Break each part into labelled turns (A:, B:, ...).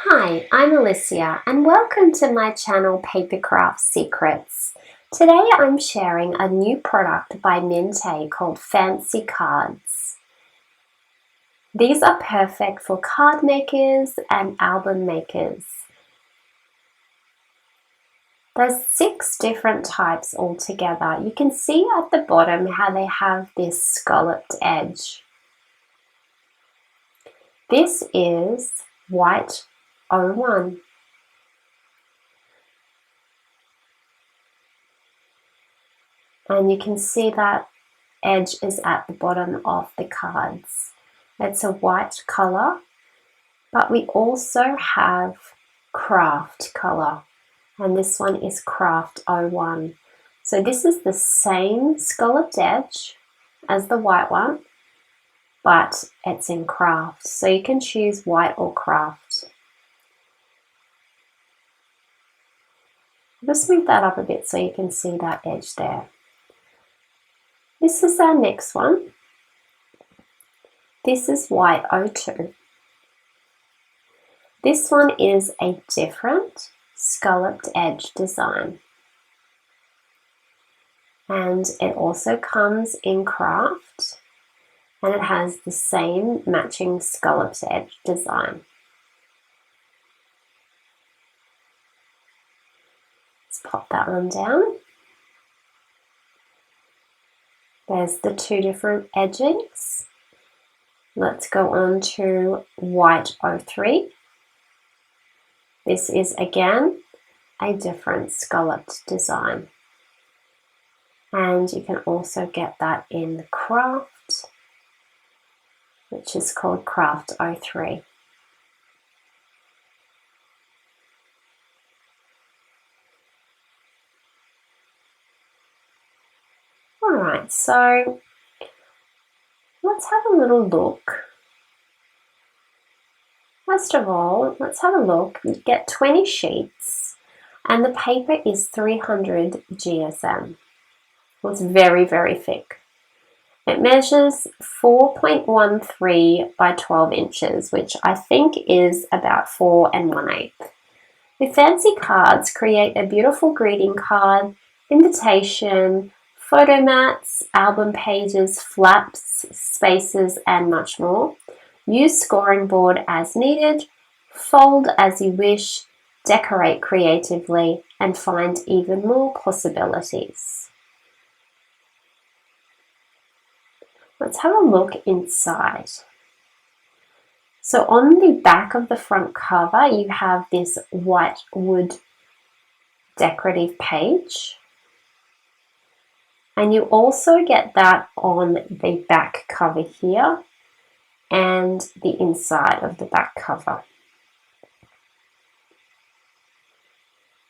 A: Hi, I'm Alicia and welcome to my channel Papercraft Secrets. Today I'm sharing a new product by Mintay called Fancy Cards. These are perfect for card makers and album makers. There's 6 different types altogether. You can see at the bottom how they have this scalloped edge. This is white 01. And you can see that edge is at the bottom of the cards. It's a white color, but we also have craft color, and this one is craft 01. So this is the same scalloped edge as the white one, but it's in craft. So you can choose white or craft. Just move that up a bit so you can see that edge there. This is our next one. This is white 02. This one is a different scalloped edge design. And it also comes in craft, and it has the same matching scalloped edge design. Let's pop that one down. There's the 2 different edgings. Let's go on to white 03. This is again a different scalloped design. And you can also get that in craft, which is called craft 03. Alright, so let's have a little look. First of all, let's have a look. You get 20 sheets and the paper is 300 GSM. It's very, very thick. It measures 4.13 by 12 inches, which I think is about 4 1/8. With Fancy Cards, create a beautiful greeting card, invitation, photo mats, album pages, flaps, spaces, and much more. Use scoring board as needed, fold as you wish, decorate creatively, and find even more possibilities. Let's have a look inside. So on the back of the front cover, you have this white wood decorative page. And you also get that on the back cover here and the inside of the back cover.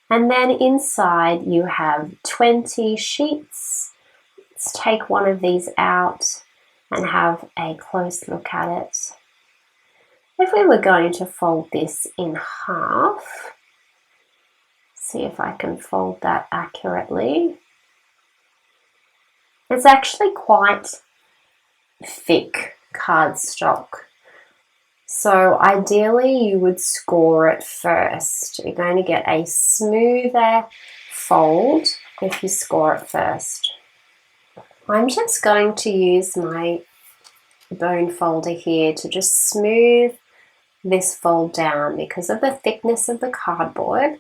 A: And then inside you have 20 sheets. Let's take one of these out and have a close look at it. If we were going to fold this in half, see if I can fold that accurately. It's actually quite thick cardstock. So ideally you would score it first. You're going to get a smoother fold if you score it first. I'm just going to use my bone folder here to just smooth this fold down. Because of the thickness of the cardboard,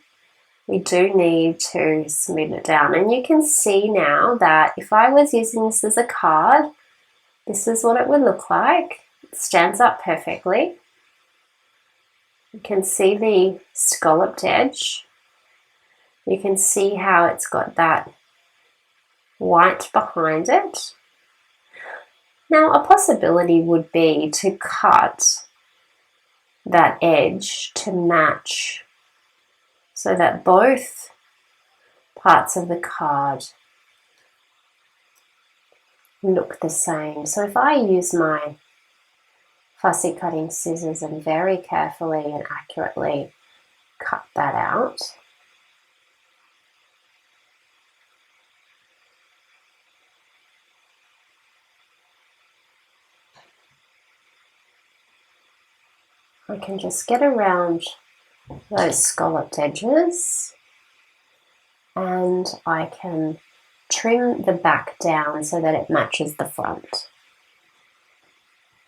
A: we do need to smooth it down. And you can see now that if I was using this as a card, this is what it would look like. It stands up perfectly. You can see the scalloped edge. You can see how it's got that white behind it. Now a possibility would be to cut that edge to match so that both parts of the card look the same. So if I use my fussy cutting scissors and very carefully and accurately cut that out, I can just get around those scalloped edges, and I can trim the back down so that it matches the front.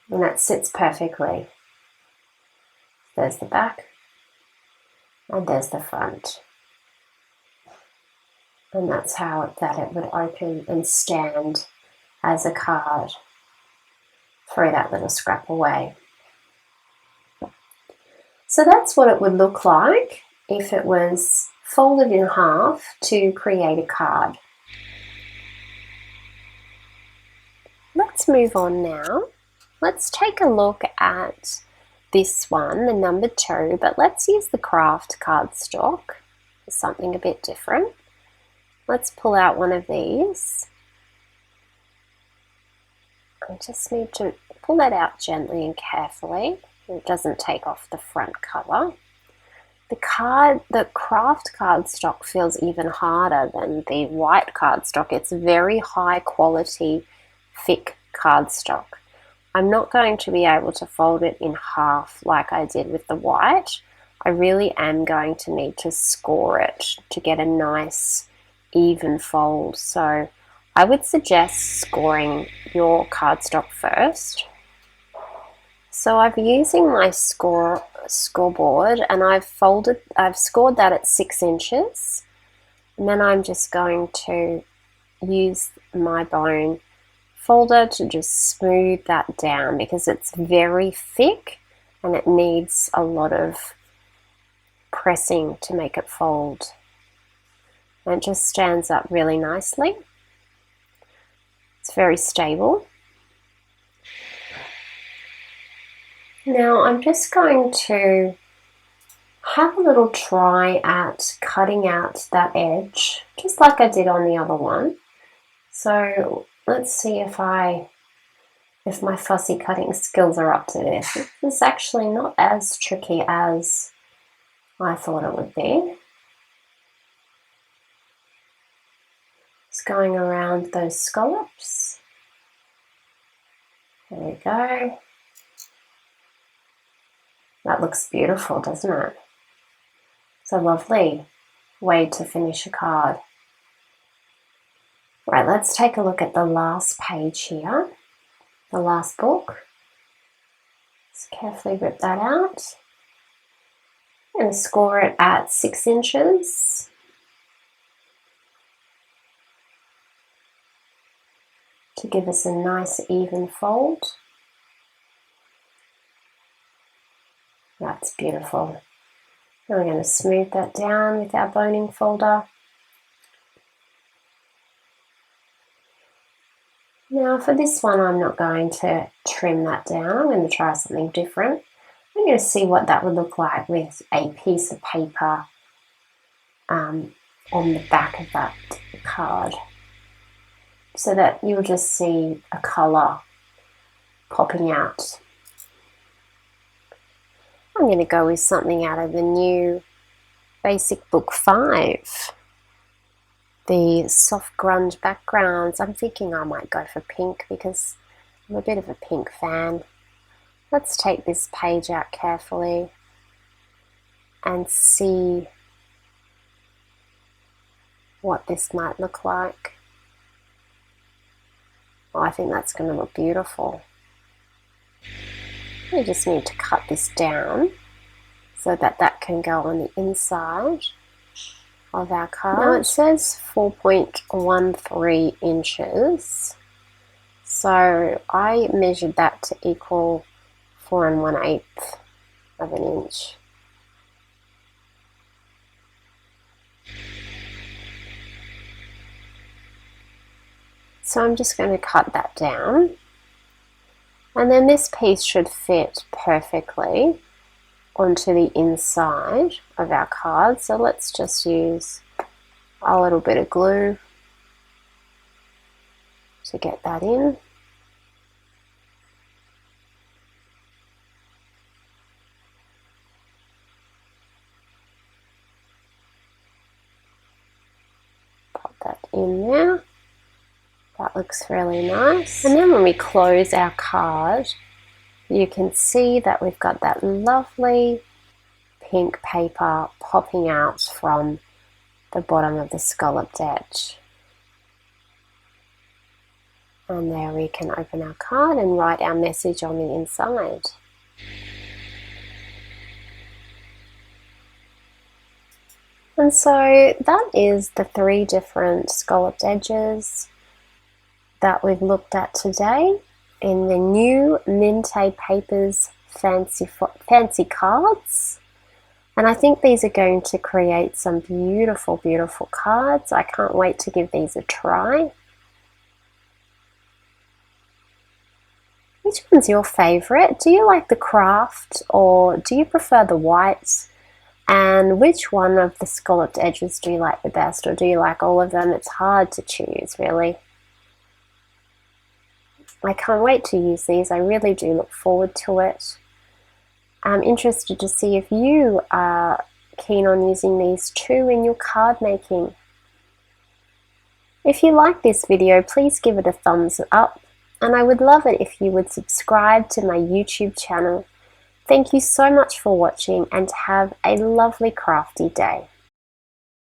A: And that sits perfectly. There's the back, and there's the front. And that's how it would open and stand as a card. Throw that little scrap away. So that's what it would look like if it was folded in half to create a card. Let's move on now. Let's take a look at this one, the number 2, but let's use the craft cardstock for something a bit different. Let's pull out one of these. I just need to pull that out gently and carefully. It doesn't take off the front cover. The craft cardstock feels even harder than the white cardstock. It's very high quality, thick cardstock. I'm not going to be able to fold it in half like I did with the white. I really am going to need to score it to get a nice even fold. So I would suggest scoring your cardstock first. So I'm using my scoreboard, and I've scored that at 6 inches. And then I'm just going to use my bone folder to just smooth that down because it's very thick and it needs a lot of pressing to make it fold. And it just stands up really nicely. It's very stable. Now I'm just going to have a little try at cutting out that edge, just like I did on the other one. So let's see if my fussy cutting skills are up to this. It's actually not as tricky as I thought it would be. Just going around those scallops. There we go. That looks beautiful, doesn't it? It's a lovely way to finish a card. Right, let's take a look at the last page here, the last book. Just carefully rip that out. I'm going to score it at 6 inches. To give us a nice even fold. That's beautiful. Now we're going to smooth that down with our boning folder. Now for this one I'm not going to trim that down, I'm going to try something different. I'm going to see what that would look like with a piece of paper on the back of that card, so that you'll just see a colour popping out. I'm going to go with something out of the new Basic Book 5. The soft grunge backgrounds. I'm thinking I might go for pink because I'm a bit of a pink fan. Let's take this page out carefully and see what this might look like. Oh, I think that's going to look beautiful. We just need to cut this down so that that can go on the inside of our card. Now it says 4.13 inches. So I measured that to equal 4 1/8 of an inch. So I'm just going to cut that down. And then this piece should fit perfectly onto the inside of our card. So let's just use a little bit of glue to get that in. Pop that in there. That looks really nice. And then when we close our card, you can see that we've got that lovely pink paper popping out from the bottom of the scalloped edge. And there we can open our card and write our message on the inside. And so that is the 3 different scalloped edges that we've looked at today in the new Mintay Papers Fancy Cards. And I think these are going to create some beautiful, beautiful cards. I can't wait to give these a try. Which one's your favorite? Do you like the craft or do you prefer the white? And which one of the scalloped edges do you like the best, or do you like all of them? It's hard to choose, really. I can't wait to use these. I really do look forward to it. I'm interested to see if you are keen on using these too in your card making. If you like this video, please give it a thumbs up, and I would love it if you would subscribe to my YouTube channel. Thank you so much for watching, and have a lovely crafty day.